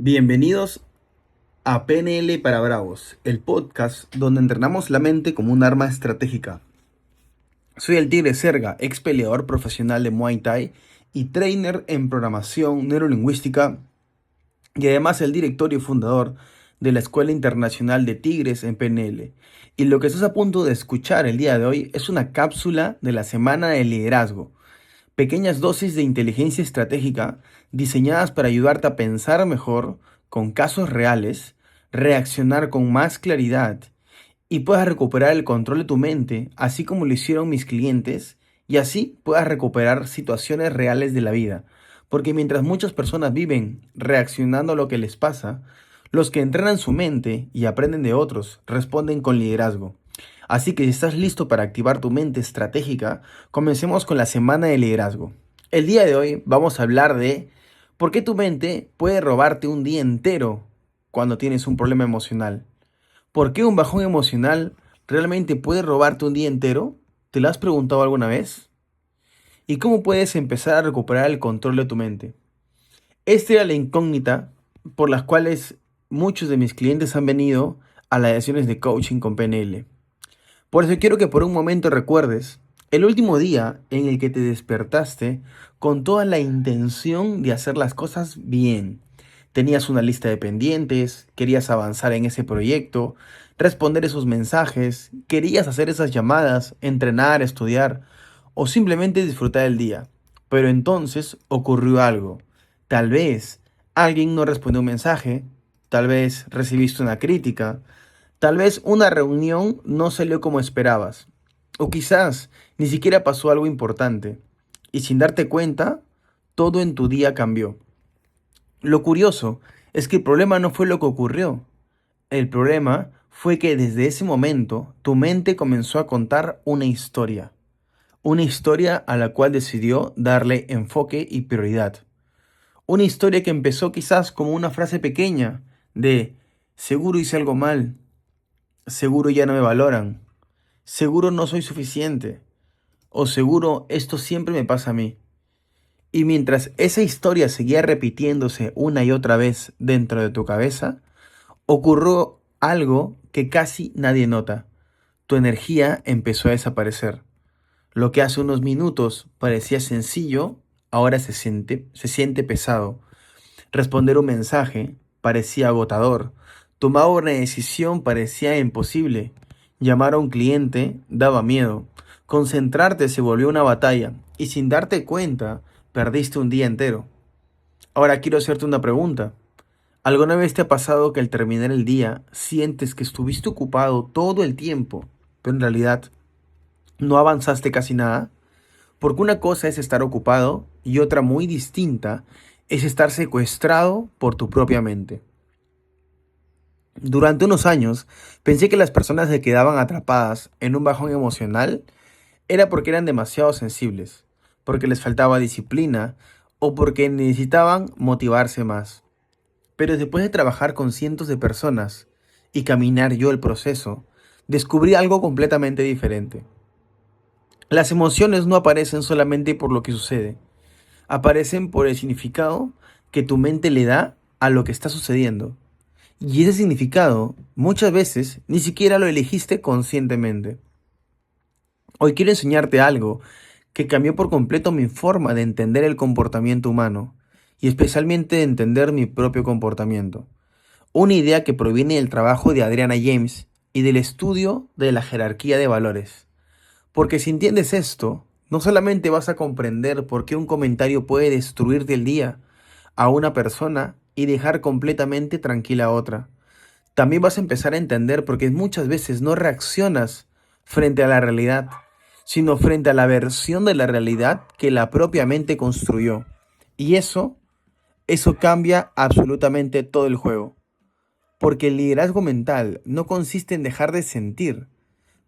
Bienvenidos a PNL para Bravos, el podcast donde entrenamos la mente como un arma estratégica. Soy el Tigre Serga, ex peleador profesional de Muay Thai y trainer en programación neurolingüística y además el director y fundador de la Escuela Internacional de Tigres en PNL. Y lo que estás a punto de escuchar el día de hoy es una cápsula de la Semana de Liderazgo. Pequeñas dosis de inteligencia estratégica diseñadas para ayudarte a pensar mejor, con casos reales, reaccionar con más claridad y puedas recuperar el control de tu mente, así como lo hicieron mis clientes, y así puedas recuperar situaciones reales de la vida. Porque mientras muchas personas viven reaccionando a lo que les pasa, los que entrenan su mente y aprenden de otros responden con liderazgo. Así que si estás listo para activar tu mente estratégica, comencemos con la semana de liderazgo. El día de hoy vamos a hablar de por qué tu mente puede robarte un día entero cuando tienes un problema emocional. ¿Por qué un bajón emocional realmente puede robarte un día entero? ¿Te lo has preguntado alguna vez? ¿Y cómo puedes empezar a recuperar el control de tu mente? Esta era la incógnita por las cuales muchos de mis clientes han venido a las sesiones de coaching con PNL. Por eso quiero que por un momento recuerdes el último día en el que te despertaste con toda la intención de hacer las cosas bien. Tenías una lista de pendientes, querías avanzar en ese proyecto, responder esos mensajes, querías hacer esas llamadas, entrenar, estudiar o simplemente disfrutar el día. Pero entonces ocurrió algo. Tal vez alguien no respondió un mensaje, tal vez recibiste una crítica, tal vez una reunión no salió como esperabas, o quizás ni siquiera pasó algo importante, y sin darte cuenta, todo en tu día cambió. Lo curioso es que el problema no fue lo que ocurrió, el problema fue que desde ese momento tu mente comenzó a contar una historia a la cual decidió darle enfoque y prioridad. Una historia que empezó quizás como una frase pequeña de seguro hice algo mal, seguro ya no me valoran, seguro no soy suficiente, o seguro esto siempre me pasa a mí. Y mientras esa historia seguía repitiéndose una y otra vez dentro de tu cabeza, ocurrió algo que casi nadie nota. Tu energía empezó a desaparecer. Lo que hace unos minutos parecía sencillo, ahora se siente pesado. Responder un mensaje parecía agotador. Tomar una decisión parecía imposible. Llamar a un cliente daba miedo. Concentrarte se volvió una batalla y sin darte cuenta perdiste un día entero. Ahora quiero hacerte una pregunta. ¿Alguna vez te ha pasado que al terminar el día sientes que estuviste ocupado todo el tiempo, pero en realidad no avanzaste casi nada? Porque una cosa es estar ocupado y otra muy distinta es estar secuestrado por tu propia mente. Durante unos años pensé que las personas que quedaban atrapadas en un bajón emocional era porque eran demasiado sensibles, porque les faltaba disciplina o porque necesitaban motivarse más. Pero después de trabajar con cientos de personas y caminar yo el proceso, descubrí algo completamente diferente. Las emociones no aparecen solamente por lo que sucede, aparecen por el significado que tu mente le da a lo que está sucediendo. Y ese significado muchas veces ni siquiera lo elegiste conscientemente. Hoy quiero enseñarte algo que cambió por completo mi forma de entender el comportamiento humano y especialmente de entender mi propio comportamiento. Una idea que proviene del trabajo de Adriana James y del estudio de la jerarquía de valores. Porque si entiendes esto, no solamente vas a comprender por qué un comentario puede destruirte el día a una persona y dejar completamente tranquila a otra. También vas a empezar a entender por qué muchas veces no reaccionas frente a la realidad, sino frente a la versión de la realidad que la propia mente construyó. Y eso cambia absolutamente todo el juego. Porque el liderazgo mental no consiste en dejar de sentir,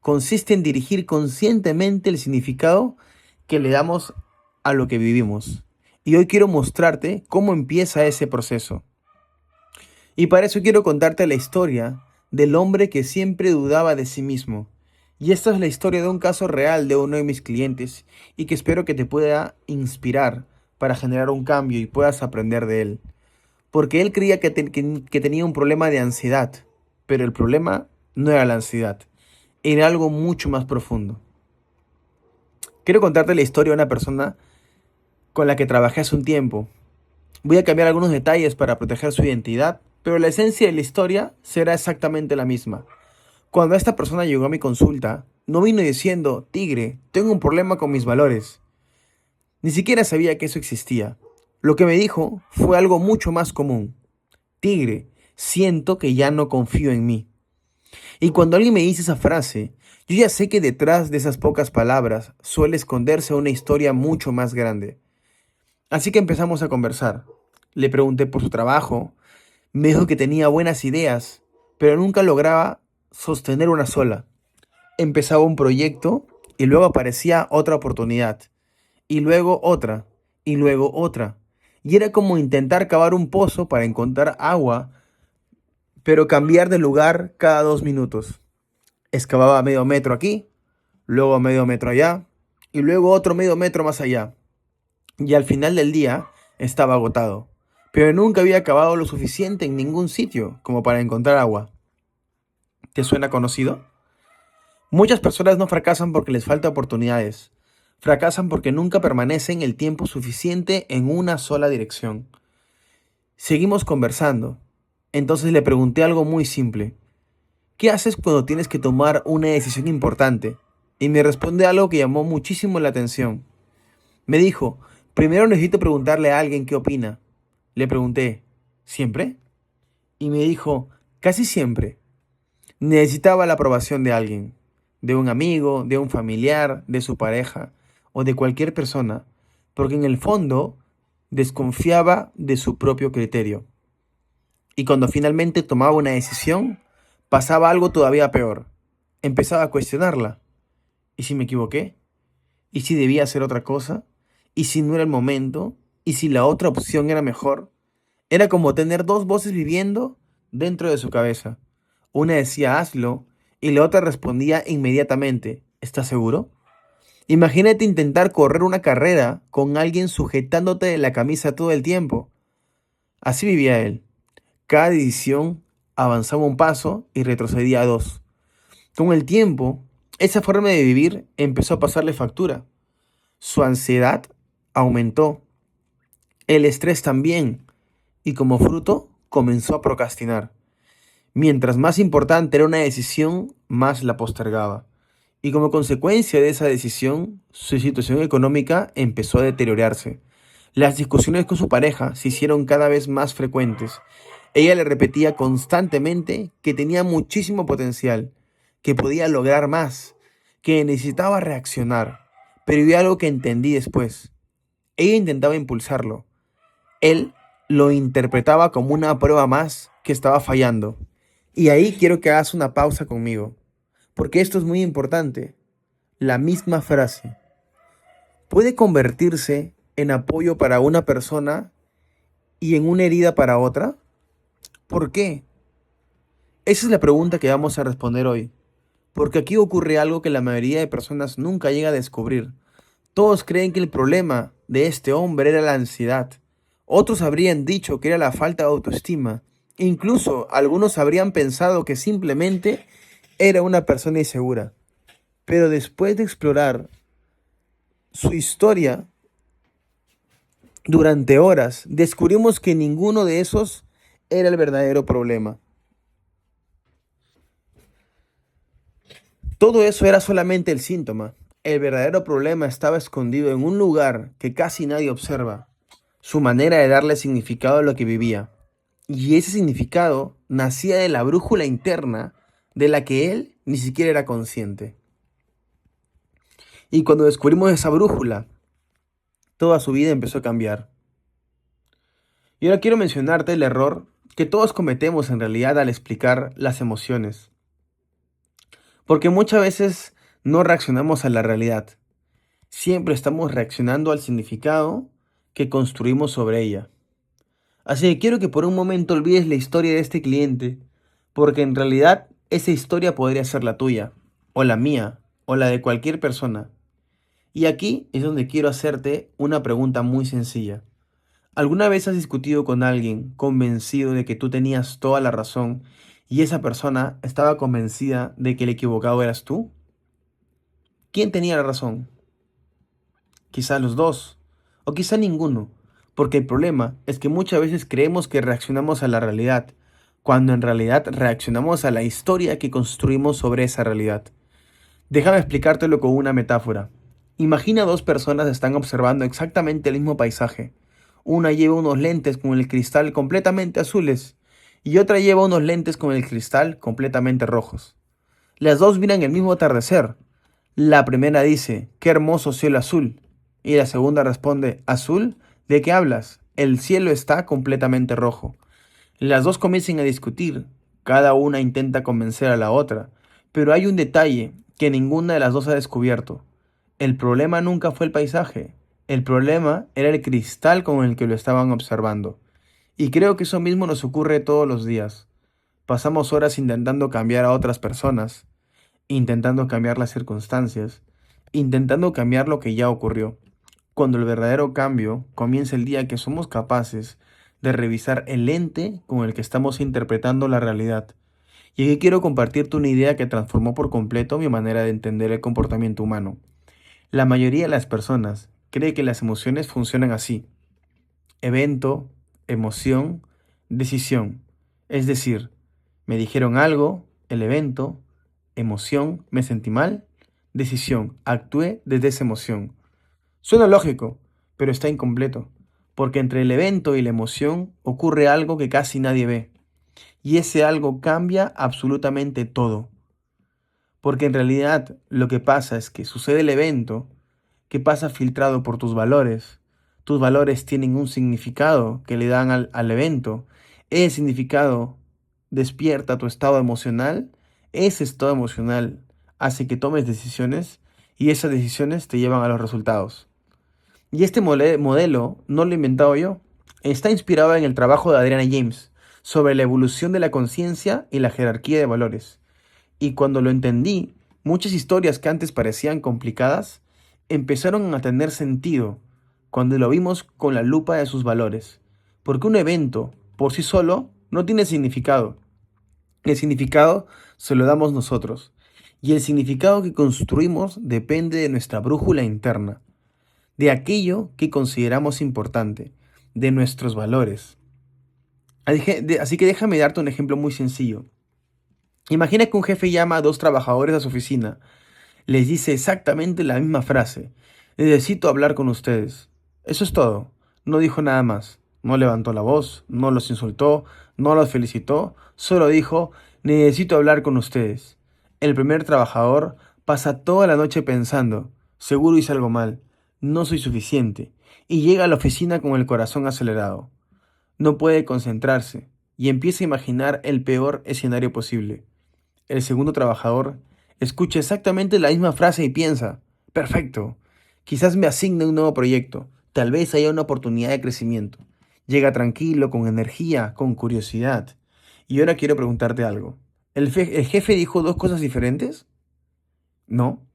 consiste en dirigir conscientemente el significado que le damos a lo que vivimos. Y hoy quiero mostrarte cómo empieza ese proceso. Y para eso quiero contarte la historia del hombre que siempre dudaba de sí mismo. Y esta es la historia de un caso real de uno de mis clientes y que espero que te pueda inspirar para generar un cambio y puedas aprender de él. porque él creía que tenía un problema de ansiedad, pero el problema no era la ansiedad, era algo mucho más profundo. Quiero contarte la historia de una persona con la que trabajé hace un tiempo. Voy a cambiar algunos detalles para proteger su identidad, pero la esencia de la historia será exactamente la misma. Cuando esta persona llegó a mi consulta, no vino diciendo, Tigre, tengo un problema con mis valores. Ni siquiera sabía que eso existía. Lo que me dijo fue algo mucho más común. Tigre, siento que ya no confío en mí. Y cuando alguien me dice esa frase, yo ya sé que detrás de esas pocas palabras suele esconderse una historia mucho más grande. Así que empezamos a conversar. Le pregunté por su trabajo, me dijo que tenía buenas ideas, pero nunca lograba sostener una sola. Empezaba un proyecto y luego aparecía otra oportunidad, y luego otra, y luego otra. Y era como intentar cavar un pozo para encontrar agua, pero cambiar de lugar cada 2 minutos. Excavaba medio metro aquí, luego medio metro allá, y luego otro medio metro más allá. Y al final del día estaba agotado, pero nunca había cavado lo suficiente en ningún sitio como para encontrar agua. ¿Te suena conocido? Muchas personas no fracasan porque les falta oportunidades. Fracasan porque nunca permanecen el tiempo suficiente en una sola dirección. Seguimos conversando. Entonces le pregunté algo muy simple. ¿Qué haces cuando tienes que tomar una decisión importante? Y me responde algo que llamó muchísimo la atención. Me dijo, primero necesito preguntarle a alguien qué opina. Le pregunté, ¿siempre? Y me dijo, casi siempre. Necesitaba la aprobación de alguien, de un amigo, de un familiar, de su pareja o de cualquier persona, porque en el fondo desconfiaba de su propio criterio. Y cuando finalmente tomaba una decisión, pasaba algo todavía peor. Empezaba a cuestionarla. ¿Y si me equivoqué? ¿Y si debía hacer otra cosa? ¿Y si no era el momento? ¿Y si la otra opción era mejor? Era como tener dos voces viviendo dentro de su cabeza. Una decía hazlo y la otra respondía inmediatamente, ¿estás seguro? Imagínate intentar correr una carrera con alguien sujetándote de la camisa todo el tiempo. Así vivía él. Cada decisión avanzaba un paso y retrocedía dos. Con el tiempo, esa forma de vivir empezó a pasarle factura. Su ansiedad aumentó, el estrés también, y como fruto comenzó a procrastinar. Mientras más importante era una decisión, más la postergaba. Y como consecuencia de esa decisión, su situación económica empezó a deteriorarse. Las discusiones con su pareja se hicieron cada vez más frecuentes. Ella le repetía constantemente que tenía muchísimo potencial, que podía lograr más, que necesitaba reaccionar. Pero había algo que entendí después. Ella intentaba impulsarlo. Él lo interpretaba como una prueba más que estaba fallando. Y ahí quiero que hagas una pausa conmigo, porque esto es muy importante. La misma frase puede convertirse en apoyo para una persona y en una herida para otra. ¿Por qué? Esa es la pregunta que vamos a responder hoy, porque aquí ocurre algo que la mayoría de personas nunca llega a descubrir. Todos creen que el problema de este hombre era la ansiedad. Otros habrían dicho que era la falta de autoestima. Incluso algunos habrían pensado que simplemente era una persona insegura. Pero después de explorar su historia durante horas, descubrimos que ninguno de esos era el verdadero problema. Todo eso era solamente el síntoma. El verdadero problema estaba escondido en un lugar que casi nadie observa, su manera de darle significado a lo que vivía. Y ese significado nacía de la brújula interna de la que él ni siquiera era consciente. Y cuando descubrimos esa brújula, toda su vida empezó a cambiar. Y ahora quiero mencionarte el error que todos cometemos en realidad al explicar las emociones. Porque muchas veces no reaccionamos a la realidad. Siempre estamos reaccionando al significado que construimos sobre ella. Así que quiero que por un momento olvides la historia de este cliente, porque en realidad esa historia podría ser la tuya, o la mía, o la de cualquier persona. Y aquí es donde quiero hacerte una pregunta muy sencilla. ¿Alguna vez has discutido con alguien convencido de que tú tenías toda la razón y esa persona estaba convencida de que el equivocado eras tú? ¿Quién tenía la razón? Quizá los dos, o quizá ninguno, porque el problema es que muchas veces creemos que reaccionamos a la realidad, cuando en realidad reaccionamos a la historia que construimos sobre esa realidad. Déjame explicártelo con una metáfora. Imagina dos personas están observando exactamente el mismo paisaje. Una lleva unos lentes con el cristal completamente azules y otra lleva unos lentes con el cristal completamente rojos. Las dos miran el mismo atardecer. La primera dice, qué hermoso cielo azul. Y la segunda responde, ¿azul? ¿De qué hablas? El cielo está completamente rojo. Las dos comienzan a discutir. Cada una intenta convencer a la otra. Pero hay un detalle que ninguna de las dos ha descubierto. El problema nunca fue el paisaje. El problema era el cristal con el que lo estaban observando. Y creo que eso mismo nos ocurre todos los días. Pasamos horas intentando cambiar a otras personas, intentando cambiar las circunstancias, intentando cambiar lo que ya ocurrió, cuando el verdadero cambio comienza el día que somos capaces de revisar el lente con el que estamos interpretando la realidad. Y aquí quiero compartirte una idea que transformó por completo mi manera de entender el comportamiento humano. La mayoría de las personas cree que las emociones funcionan así: evento, emoción, decisión. Es decir, me dijeron algo, el evento, emoción, me sentí mal, decisión, actué desde esa emoción. Suena lógico, pero está incompleto, porque entre el evento y la emoción ocurre algo que casi nadie ve, y ese algo cambia absolutamente todo, porque en realidad lo que pasa es que sucede el evento, que pasa filtrado por tus valores tienen un significado que le dan al evento, ese significado despierta tu estado emocional, ese estado emocional hace que tomes decisiones y esas decisiones te llevan a los resultados. Y este modelo no lo he inventado yo. Está inspirado en el trabajo de Adriana James sobre la evolución de la conciencia y la jerarquía de valores. Y cuando lo entendí, muchas historias que antes parecían complicadas empezaron a tener sentido cuando lo vimos con la lupa de sus valores. Porque un evento, por sí solo, no tiene significado. El significado se lo damos nosotros. Y el significado que construimos depende de nuestra brújula interna, de aquello que consideramos importante, de nuestros valores. Así que déjame darte un ejemplo muy sencillo. Imagina que un jefe llama a dos trabajadores a su oficina, les dice exactamente la misma frase: necesito hablar con ustedes. Eso es todo. No dijo nada más. No levantó la voz, no los insultó, no los felicitó, solo dijo: necesito hablar con ustedes. El primer trabajador pasa toda la noche pensando: seguro hice algo mal, no soy suficiente, y llega a la oficina con el corazón acelerado. No puede concentrarse y empieza a imaginar el peor escenario posible. El segundo trabajador escucha exactamente la misma frase y piensa: perfecto, quizás me asigne un nuevo proyecto, tal vez haya una oportunidad de crecimiento. Llega tranquilo, con energía, con curiosidad. Y ahora quiero preguntarte algo. ¿El jefe dijo dos cosas diferentes? No.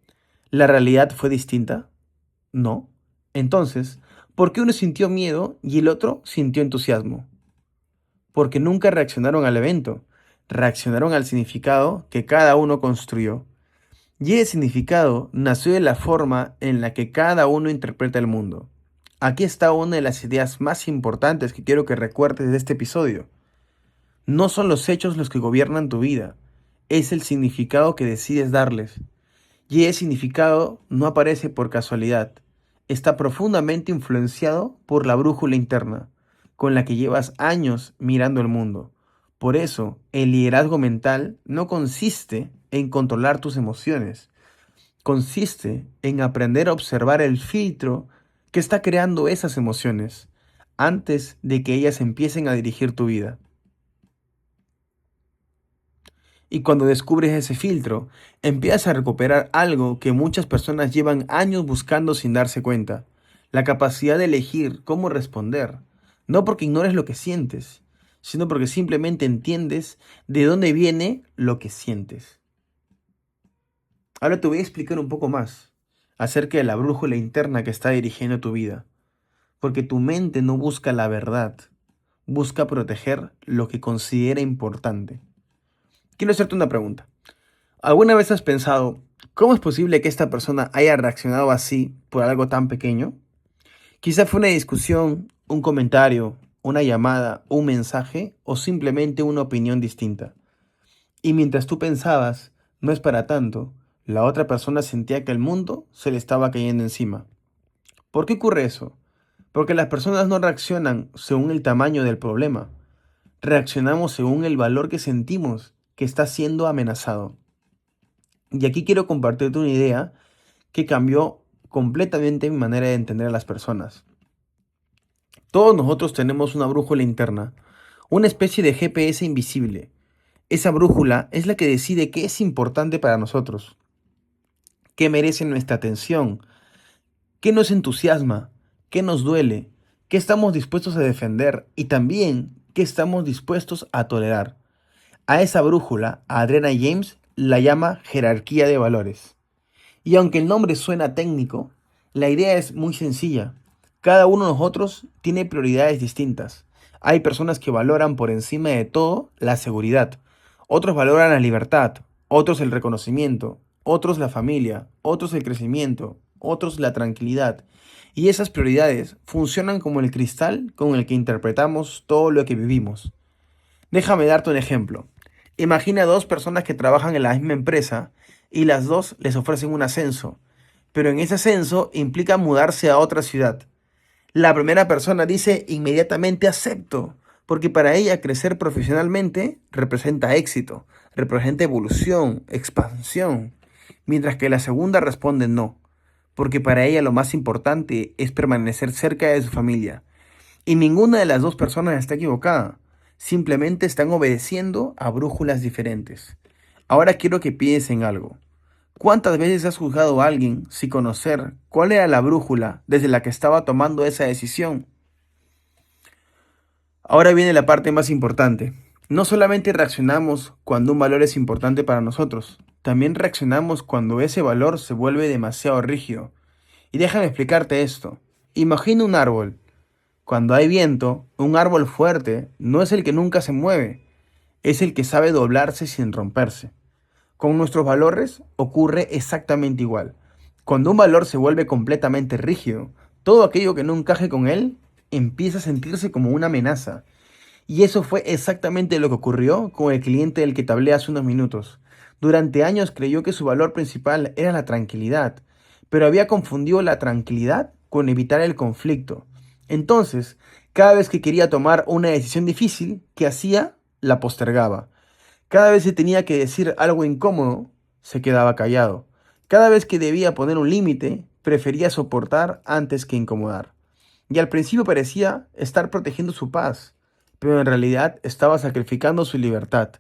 ¿La realidad fue distinta? No. Entonces, ¿por qué uno sintió miedo y el otro sintió entusiasmo? Porque nunca reaccionaron al evento, reaccionaron al significado que cada uno construyó. Y ese significado nació de la forma en la que cada uno interpreta el mundo. Aquí está una de las ideas más importantes que quiero que recuerdes de este episodio. No son los hechos los que gobiernan tu vida, es el significado que decides darles. Y ese significado no aparece por casualidad, está profundamente influenciado por la brújula interna, con la que llevas años mirando el mundo. Por eso, el liderazgo mental no consiste en controlar tus emociones, consiste en aprender a observar el filtro que está creando esas emociones antes de que ellas empiecen a dirigir tu vida. Y cuando descubres ese filtro, empiezas a recuperar algo que muchas personas llevan años buscando sin darse cuenta: la capacidad de elegir cómo responder, no porque ignores lo que sientes, sino porque simplemente entiendes de dónde viene lo que sientes. Ahora te voy a explicar un poco más acerca de la brújula interna que está dirigiendo tu vida. porque tu mente no busca la verdad, busca proteger lo que considera importante. Quiero hacerte una pregunta. ¿Alguna vez has pensado cómo es posible que esta persona haya reaccionado así por algo tan pequeño? Quizá fue una discusión, un comentario, una llamada, un mensaje o simplemente una opinión distinta. Y mientras tú pensabas, no es para tanto, la otra persona sentía que el mundo se le estaba cayendo encima. ¿Por qué ocurre eso? Porque las personas no reaccionan según el tamaño del problema. Reaccionamos según el valor que sentimos que está siendo amenazado. Y aquí quiero compartirte una idea que cambió completamente mi manera de entender a las personas. Todos nosotros tenemos una brújula interna, una especie de GPS invisible. Esa brújula es la que decide qué es importante para nosotros, qué merece nuestra atención, qué nos entusiasma, qué nos duele, qué estamos dispuestos a defender y también qué estamos dispuestos a tolerar. A esa brújula, Adriana James la llama jerarquía de valores. Y aunque el nombre suena técnico, la idea es muy sencilla. Cada uno de nosotros tiene prioridades distintas. Hay personas que valoran por encima de todo la seguridad. Otros valoran la libertad, otros el reconocimiento, otros la familia, otros el crecimiento, otros la tranquilidad. Y esas prioridades funcionan como el cristal con el que interpretamos todo lo que vivimos. Déjame darte un ejemplo. Imagina dos personas que trabajan en la misma empresa y las dos les ofrecen un ascenso, pero en ese ascenso implica mudarse a otra ciudad. La primera persona dice inmediatamente acepto, porque para ella crecer profesionalmente representa éxito, representa evolución, expansión, mientras que la segunda responde no, porque para ella lo más importante es permanecer cerca de su familia. Y ninguna de las dos personas está equivocada. Simplemente están obedeciendo a brújulas diferentes. Ahora quiero que piensen en algo. ¿Cuántas veces has juzgado a alguien sin conocer cuál era la brújula desde la que estaba tomando esa decisión? Ahora viene la parte más importante. No solamente reaccionamos cuando un valor es importante para nosotros, también reaccionamos cuando ese valor se vuelve demasiado rígido. Y déjame explicarte esto. Imagina un árbol. Cuando hay viento, un árbol fuerte no es el que nunca se mueve, es el que sabe doblarse sin romperse. Con nuestros valores ocurre exactamente igual. Cuando un valor se vuelve completamente rígido, todo aquello que no encaje con él empieza a sentirse como una amenaza. Y eso fue exactamente lo que ocurrió con el cliente del que te hablé hace unos minutos. Durante años creyó que su valor principal era la tranquilidad, pero había confundido la tranquilidad con evitar el conflicto. Entonces, cada vez que quería tomar una decisión difícil, ¿qué hacía? La postergaba. Cada vez que tenía que decir algo incómodo, se quedaba callado. Cada vez que debía poner un límite, prefería soportar antes que incomodar. Y al principio parecía estar protegiendo su paz, pero en realidad estaba sacrificando su libertad.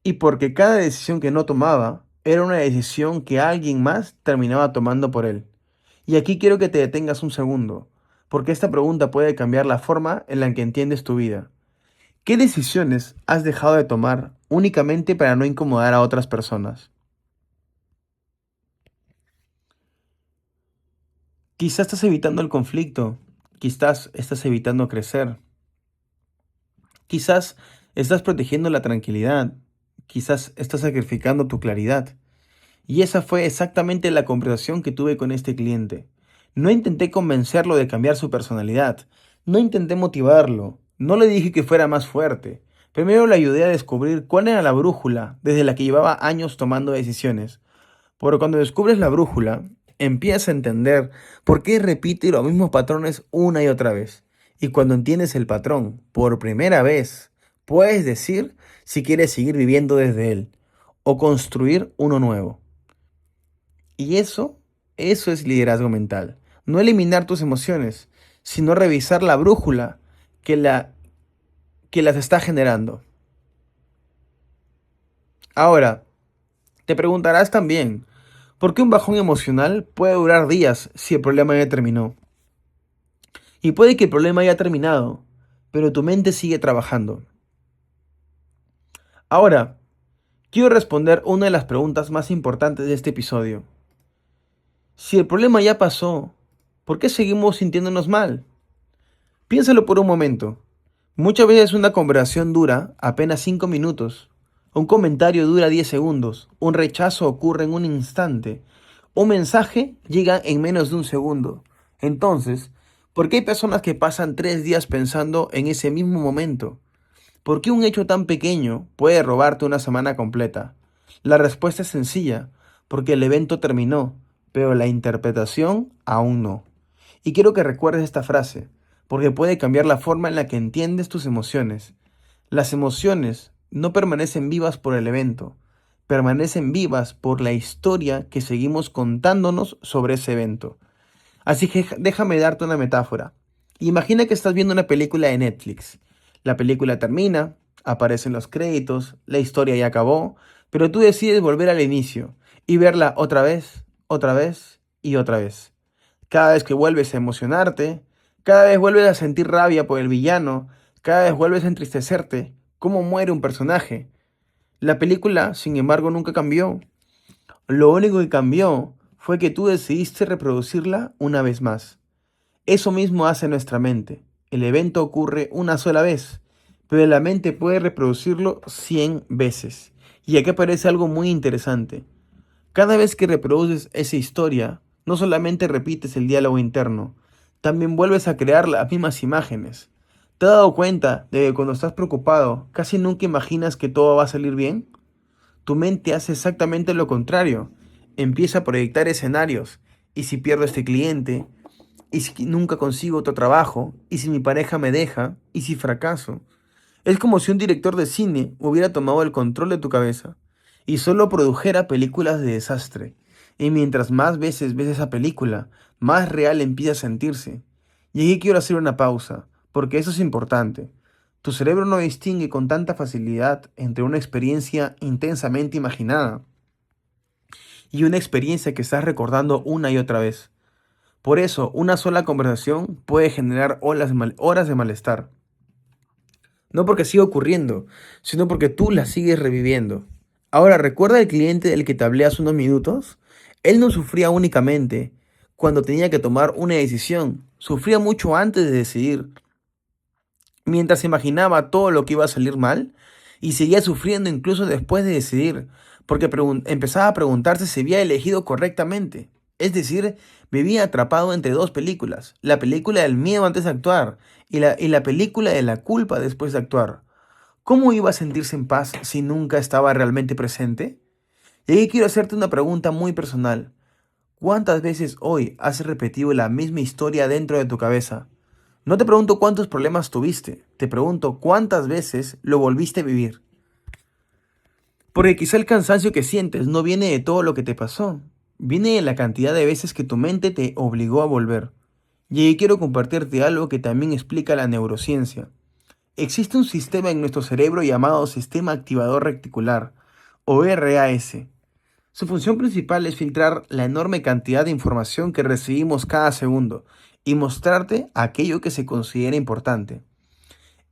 Y porque cada decisión que no tomaba era una decisión que alguien más terminaba tomando por él. Y aquí quiero que te detengas un segundo, porque esta pregunta puede cambiar la forma en la que entiendes tu vida. ¿Qué decisiones has dejado de tomar únicamente para no incomodar a otras personas? Quizás estás evitando el conflicto, quizás estás evitando crecer, quizás estás protegiendo la tranquilidad, quizás estás sacrificando tu claridad. Y esa fue exactamente la conversación que tuve con este cliente. No intenté convencerlo de cambiar su personalidad, no intenté motivarlo, no le dije que fuera más fuerte. Primero le ayudé a descubrir cuál era la brújula desde la que llevaba años tomando decisiones. Pero cuando descubres la brújula, empiezas a entender por qué repite los mismos patrones una y otra vez. Y cuando entiendes el patrón por primera vez, puedes decir si quieres seguir viviendo desde él o construir uno nuevo. Y eso es liderazgo mental. No eliminar tus emociones, sino revisar la brújula que, que las está generando. Ahora, te preguntarás también, ¿por qué un bajón emocional puede durar días si el problema ya terminó? Y puede que el problema haya terminado, pero tu mente sigue trabajando. Ahora, quiero responder una de las preguntas más importantes de este episodio. Si el problema ya pasó, ¿por qué seguimos sintiéndonos mal? Piénsalo por un momento. Muchas veces una conversación dura apenas 5 minutos. Un comentario dura 10 segundos. Un rechazo ocurre en un instante. Un mensaje llega en menos de un segundo. Entonces, ¿por qué hay personas que pasan 3 días pensando en ese mismo momento? ¿Por qué un hecho tan pequeño puede robarte una semana completa? La respuesta es sencilla, porque el evento terminó, pero la interpretación aún no. Y quiero que recuerdes esta frase, porque puede cambiar la forma en la que entiendes tus emociones. Las emociones no permanecen vivas por el evento, permanecen vivas por la historia que seguimos contándonos sobre ese evento. Así que déjame darte una metáfora. Imagina que estás viendo una película de Netflix. La película termina, aparecen los créditos, la historia ya acabó, pero tú decides volver al inicio y verla otra vez y otra vez. Cada vez que vuelves a emocionarte, cada vez vuelves a sentir rabia por el villano, cada vez vuelves a entristecerte, cómo muere un personaje. La película, sin embargo, nunca cambió. Lo único que cambió fue que tú decidiste reproducirla una vez más. Eso mismo hace nuestra mente. El evento ocurre una sola vez, pero la mente puede reproducirlo 100 veces. Y aquí aparece algo muy interesante. Cada vez que reproduces esa historia, no solamente repites el diálogo interno, también vuelves a crear las mismas imágenes. ¿Te has dado cuenta de que cuando estás preocupado, casi nunca imaginas que todo va a salir bien? Tu mente hace exactamente lo contrario. Empieza a proyectar escenarios. ¿Y si pierdo a este cliente? ¿Y si nunca consigo otro trabajo? ¿Y si mi pareja me deja? ¿Y si fracaso? Es como si un director de cine hubiera tomado el control de tu cabeza y solo produjera películas de desastre. Y mientras más veces ves esa película, más real empieza a sentirse. Y aquí quiero hacer una pausa, porque eso es importante. Tu cerebro no distingue con tanta facilidad entre una experiencia intensamente imaginada y una experiencia que estás recordando una y otra vez. Por eso, una sola conversación puede generar horas de malestar. No porque siga ocurriendo, sino porque tú la sigues reviviendo. Ahora, ¿recuerda el cliente del que te hablé hace unos minutos? Él no sufría únicamente cuando tenía que tomar una decisión, sufría mucho antes de decidir, mientras imaginaba todo lo que iba a salir mal, y seguía sufriendo incluso después de decidir, porque empezaba a preguntarse si había elegido correctamente. Es decir, vivía atrapado entre dos películas, la película del miedo antes de actuar y la película de la culpa después de actuar. ¿Cómo iba a sentirse en paz si nunca estaba realmente presente? Y aquí quiero hacerte una pregunta muy personal. ¿Cuántas veces hoy has repetido la misma historia dentro de tu cabeza? No te pregunto cuántos problemas tuviste, te pregunto cuántas veces lo volviste a vivir. Porque quizá el cansancio que sientes no viene de todo lo que te pasó, viene de la cantidad de veces que tu mente te obligó a volver. Y aquí quiero compartirte algo que también explica la neurociencia. Existe un sistema en nuestro cerebro llamado sistema activador reticular, o RAS. Su función principal es filtrar la enorme cantidad de información que recibimos cada segundo y mostrarte aquello que se considera importante.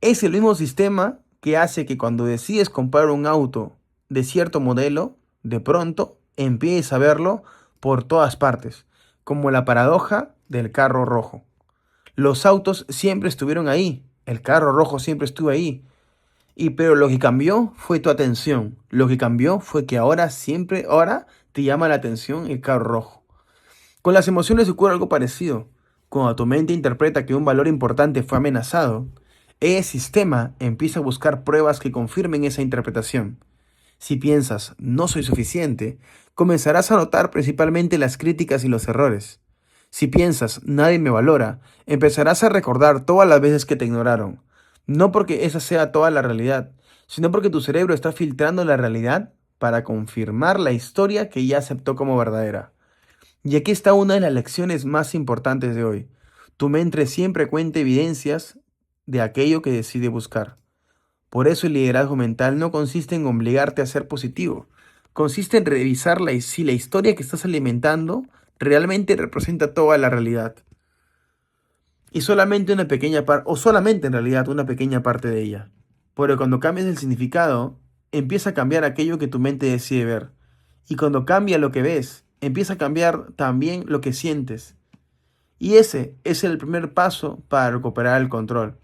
Es el mismo sistema que hace que cuando decides comprar un auto de cierto modelo, de pronto empieces a verlo por todas partes, como la paradoja del carro rojo. Los autos siempre estuvieron ahí, el carro rojo siempre estuvo ahí, pero lo que cambió fue tu atención. Lo que cambió fue que ahora te llama la atención el carro rojo. Con las emociones ocurre algo parecido. Cuando tu mente interpreta que un valor importante fue amenazado, ese sistema empieza a buscar pruebas que confirmen esa interpretación. Si piensas no soy suficiente, comenzarás a notar principalmente las críticas y los errores. Si piensas nadie me valora, empezarás a recordar todas las veces que te ignoraron. No porque esa sea toda la realidad, sino porque tu cerebro está filtrando la realidad para confirmar la historia que ya aceptó como verdadera. Y aquí está una de las lecciones más importantes de hoy. Tu mente siempre cuenta evidencias de aquello que decide buscar. Por eso el liderazgo mental no consiste en obligarte a ser positivo. Consiste en revisar si la historia que estás alimentando realmente representa toda la realidad. Y solamente una pequeña parte, o solamente en realidad una pequeña parte de ella. Pero cuando cambias el significado, empieza a cambiar aquello que tu mente decide ver. Y cuando cambia lo que ves, empieza a cambiar también lo que sientes. Y ese es el primer paso para recuperar el control.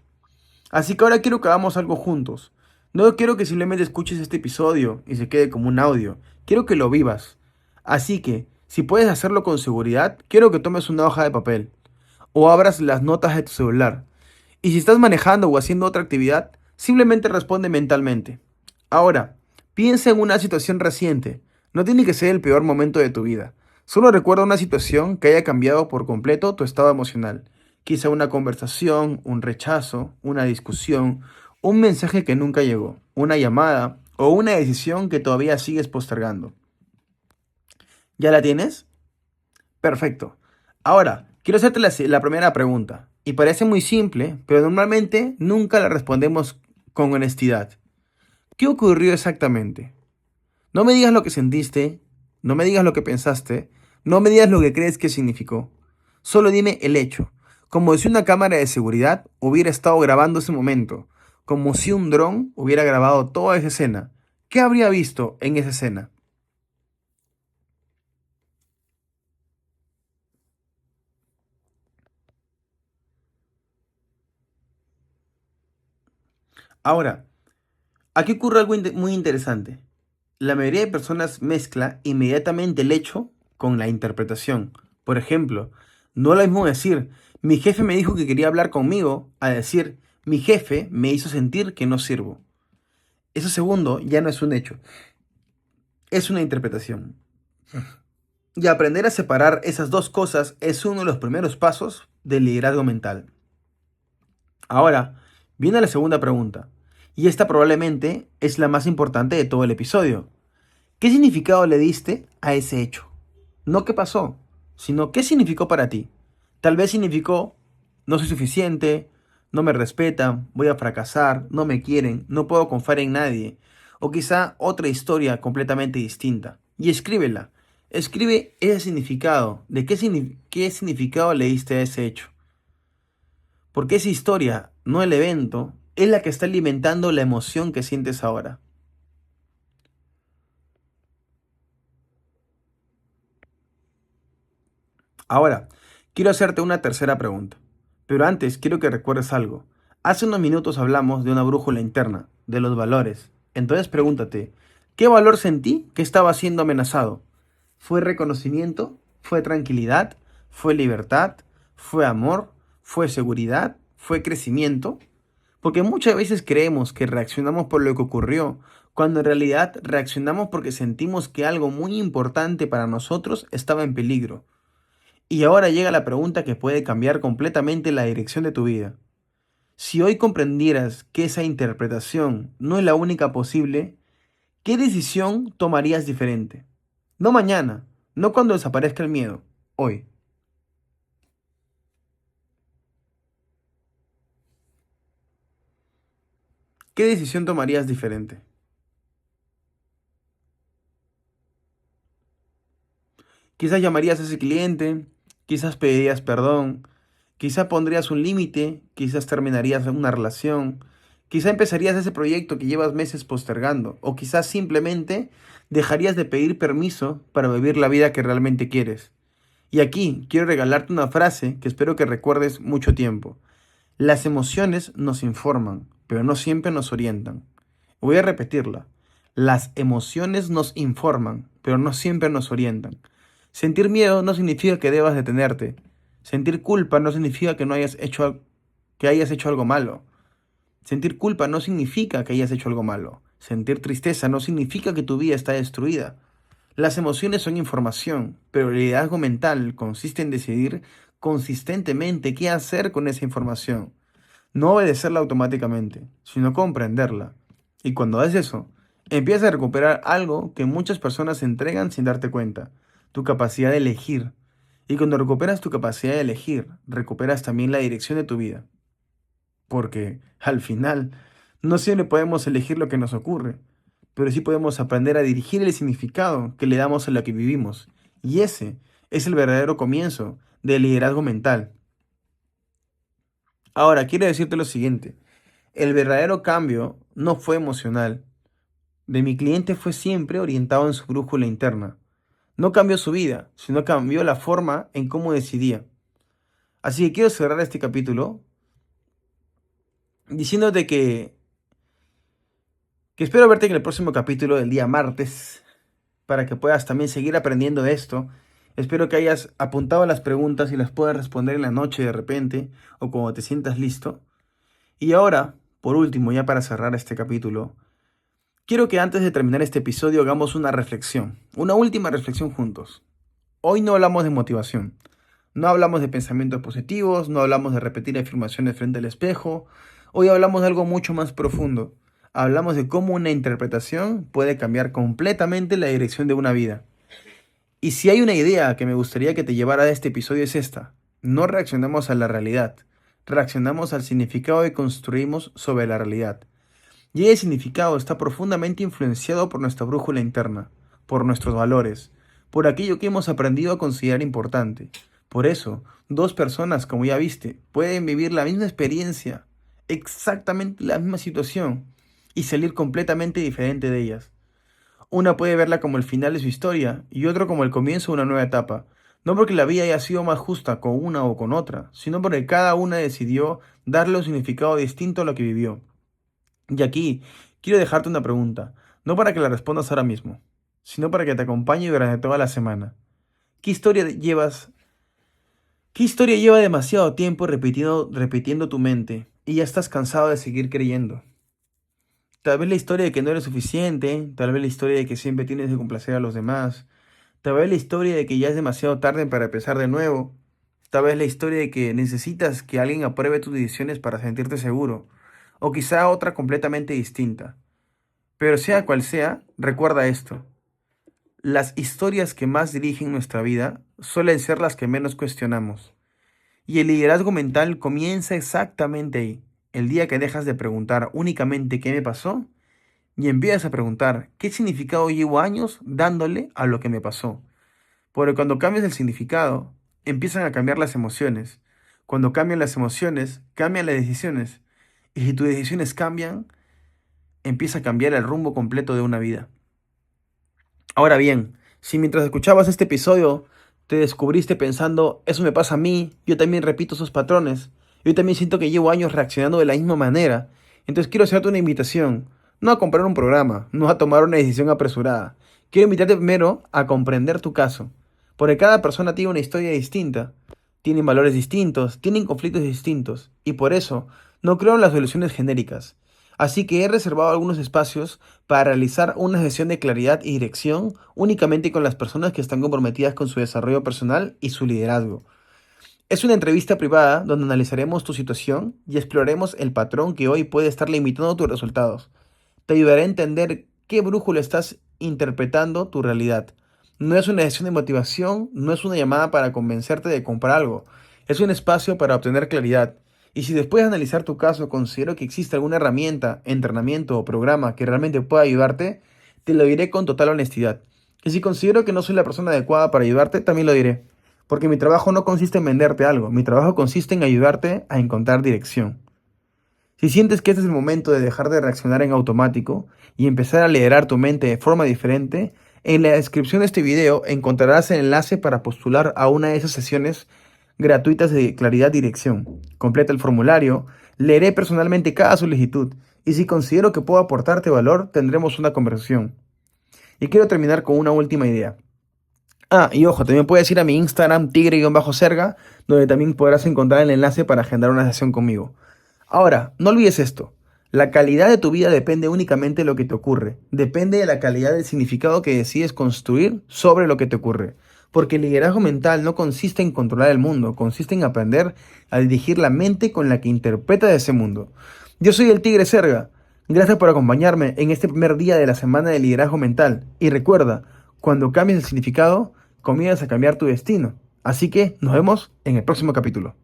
Así que ahora quiero que hagamos algo juntos. No quiero que simplemente escuches este episodio y se quede como un audio. Quiero que lo vivas. Así que, si puedes hacerlo con seguridad, quiero que tomes una hoja de papel o abras las notas de tu celular. Y si estás manejando o haciendo otra actividad, simplemente responde mentalmente. Ahora, piensa en una situación reciente. No tiene que ser el peor momento de tu vida. Solo recuerda una situación que haya cambiado por completo tu estado emocional. Quizá una conversación, un rechazo, una discusión, un mensaje que nunca llegó, una llamada o una decisión que todavía sigues postergando. ¿Ya la tienes? Perfecto. Ahora, quiero hacerte la primera pregunta. Y parece muy simple, pero normalmente nunca la respondemos con honestidad. ¿Qué ocurrió exactamente? No me digas lo que sentiste, no me digas lo que pensaste, no me digas lo que crees que significó. Solo dime el hecho, como si una cámara de seguridad hubiera estado grabando ese momento, como si un dron hubiera grabado toda esa escena. ¿Qué habría visto en esa escena? Ahora, aquí ocurre algo muy interesante. La mayoría de personas mezcla inmediatamente el hecho con la interpretación. Por ejemplo, no es lo mismo decir, mi jefe me dijo que quería hablar conmigo, a decir, mi jefe me hizo sentir que no sirvo. Eso segundo ya no es un hecho, es una interpretación. Y aprender a separar esas dos cosas es uno de los primeros pasos del liderazgo mental. Ahora, viene la segunda pregunta, y esta probablemente es la más importante de todo el episodio. ¿Qué significado le diste a ese hecho? No qué pasó, sino qué significó para ti. Tal vez significó no soy suficiente, no me respetan, voy a fracasar, no me quieren, no puedo confiar en nadie. O quizá otra historia completamente distinta. Y escríbela. Escribe ese significado. ¿De qué significado le diste a ese hecho? Porque esa historia, no el evento, es la que está alimentando la emoción que sientes ahora. Ahora, quiero hacerte una tercera pregunta. Pero antes quiero que recuerdes algo. Hace unos minutos hablamos de una brújula interna, de los valores. Entonces pregúntate, ¿qué valor sentí que estaba siendo amenazado? ¿Fue reconocimiento? ¿Fue tranquilidad? ¿Fue libertad? ¿Fue amor? ¿Fue seguridad? ¿Fue crecimiento? Porque muchas veces creemos que reaccionamos por lo que ocurrió, cuando en realidad reaccionamos porque sentimos que algo muy importante para nosotros estaba en peligro. Y ahora llega la pregunta que puede cambiar completamente la dirección de tu vida. Si hoy comprendieras que esa interpretación no es la única posible, ¿qué decisión tomarías diferente? No mañana, no cuando desaparezca el miedo, hoy. ¿Qué decisión tomarías diferente? Quizás llamarías a ese cliente, quizás pedirías perdón, quizás pondrías un límite, quizás terminarías una relación, quizás empezarías ese proyecto que llevas meses postergando, o quizás simplemente dejarías de pedir permiso para vivir la vida que realmente quieres. Y aquí quiero regalarte una frase que espero que recuerdes mucho tiempo. Las emociones nos informan, pero no siempre nos orientan. Voy a repetirla. Las emociones nos informan, pero no siempre nos orientan. Sentir miedo no significa que debas detenerte. Sentir culpa no significa que no hayas hecho, que hayas hecho algo malo. Sentir culpa no significa que hayas hecho algo malo. Sentir tristeza no significa que tu vida está destruida. Las emociones son información, pero el liderazgo mental consiste en decidir consistentemente qué hacer con esa información. No obedecerla automáticamente, sino comprenderla. Y cuando haces eso, empiezas a recuperar algo que muchas personas entregan sin darte cuenta, tu capacidad de elegir. Y cuando recuperas tu capacidad de elegir, recuperas también la dirección de tu vida. Porque, al final, no siempre podemos elegir lo que nos ocurre, pero sí podemos aprender a dirigir el significado que le damos a lo que vivimos. Y ese es el verdadero comienzo del liderazgo mental. Ahora, quiero decirte lo siguiente. El verdadero cambio no fue emocional. De mi cliente fue siempre orientado en su brújula interna. No cambió su vida, sino cambió la forma en cómo decidía. Así que quiero cerrar este capítulo diciéndote que espero verte en el próximo capítulo del día martes para que puedas también seguir aprendiendo de esto. Espero que hayas apuntado las preguntas y las puedas responder en la noche de repente o cuando te sientas listo. Y ahora, por último, ya para cerrar este capítulo, quiero que antes de terminar este episodio hagamos una reflexión, una última reflexión juntos. Hoy no hablamos de motivación, no hablamos de pensamientos positivos, no hablamos de repetir afirmaciones frente al espejo. Hoy hablamos de algo mucho más profundo. Hablamos de cómo una interpretación puede cambiar completamente la dirección de una vida. Y si hay una idea que me gustaría que te llevara a este episodio es esta. No reaccionamos a la realidad, reaccionamos al significado que construimos sobre la realidad. Y ese significado está profundamente influenciado por nuestra brújula interna, por nuestros valores, por aquello que hemos aprendido a considerar importante. Por eso, dos personas, como ya viste, pueden vivir la misma experiencia, exactamente la misma situación, y salir completamente diferente de ellas. Una puede verla como el final de su historia y otro como el comienzo de una nueva etapa, no porque la vida haya sido más justa con una o con otra, sino porque cada una decidió darle un significado distinto a lo que vivió. Y aquí quiero dejarte una pregunta, no para que la respondas ahora mismo, sino para que te acompañe durante toda la semana. ¿Qué historia llevas? ¿Qué historia lleva demasiado tiempo repitiendo tu mente y ya estás cansado de seguir creyendo? Tal vez la historia de que no eres suficiente, tal vez la historia de que siempre tienes que complacer a los demás, tal vez la historia de que ya es demasiado tarde para empezar de nuevo, tal vez la historia de que necesitas que alguien apruebe tus decisiones para sentirte seguro, o quizá otra completamente distinta. Pero sea cual sea, recuerda esto. Las historias que más dirigen nuestra vida suelen ser las que menos cuestionamos. Y el liderazgo mental comienza exactamente ahí, el día que dejas de preguntar únicamente qué me pasó y empiezas a preguntar qué significado llevo años dándole a lo que me pasó. Porque cuando cambias el significado, empiezan a cambiar las emociones. Cuando cambian las emociones, cambian las decisiones. Y si tus decisiones cambian, empieza a cambiar el rumbo completo de una vida. Ahora bien, si mientras escuchabas este episodio te descubriste pensando, eso me pasa a mí, yo también repito esos patrones, yo también siento que llevo años reaccionando de la misma manera, entonces quiero hacerte una invitación, no a comprar un programa, no a tomar una decisión apresurada. Quiero invitarte primero a comprender tu caso, porque cada persona tiene una historia distinta, tienen valores distintos, tienen conflictos distintos, y por eso no creo en las soluciones genéricas. Así que he reservado algunos espacios para realizar una sesión de claridad y dirección únicamente con las personas que están comprometidas con su desarrollo personal y su liderazgo. Es una entrevista privada donde analizaremos tu situación y exploraremos el patrón que hoy puede estar limitando tus resultados. Te ayudaré a entender qué brújula estás interpretando tu realidad. No es una sesión de motivación, no es una llamada para convencerte de comprar algo. Es un espacio para obtener claridad. Y si después de analizar tu caso considero que existe alguna herramienta, entrenamiento o programa que realmente pueda ayudarte, te lo diré con total honestidad. Y si considero que no soy la persona adecuada para ayudarte, también lo diré. Porque mi trabajo no consiste en venderte algo, mi trabajo consiste en ayudarte a encontrar dirección. Si sientes que este es el momento de dejar de reaccionar en automático y empezar a liderar tu mente de forma diferente, en la descripción de este video encontrarás el enlace para postular a una de esas sesiones gratuitas de claridad y dirección. Completa el formulario, leeré personalmente cada solicitud y si considero que puedo aportarte valor, tendremos una conversación. Y quiero terminar con una última idea. Y ojo, también puedes ir a mi Instagram, tigre-serga, donde también podrás encontrar el enlace para agendar una sesión conmigo. Ahora, no olvides esto. La calidad de tu vida depende únicamente de lo que te ocurre. Depende de la calidad del significado que decides construir sobre lo que te ocurre. Porque el liderazgo mental no consiste en controlar el mundo, consiste en aprender a dirigir la mente con la que interpreta ese mundo. Yo soy el Tigre Serga. Gracias por acompañarme en este primer día de la semana de liderazgo mental. Y recuerda, cuando cambies el significado, comienzas a cambiar tu destino. Así que nos vemos en el próximo capítulo.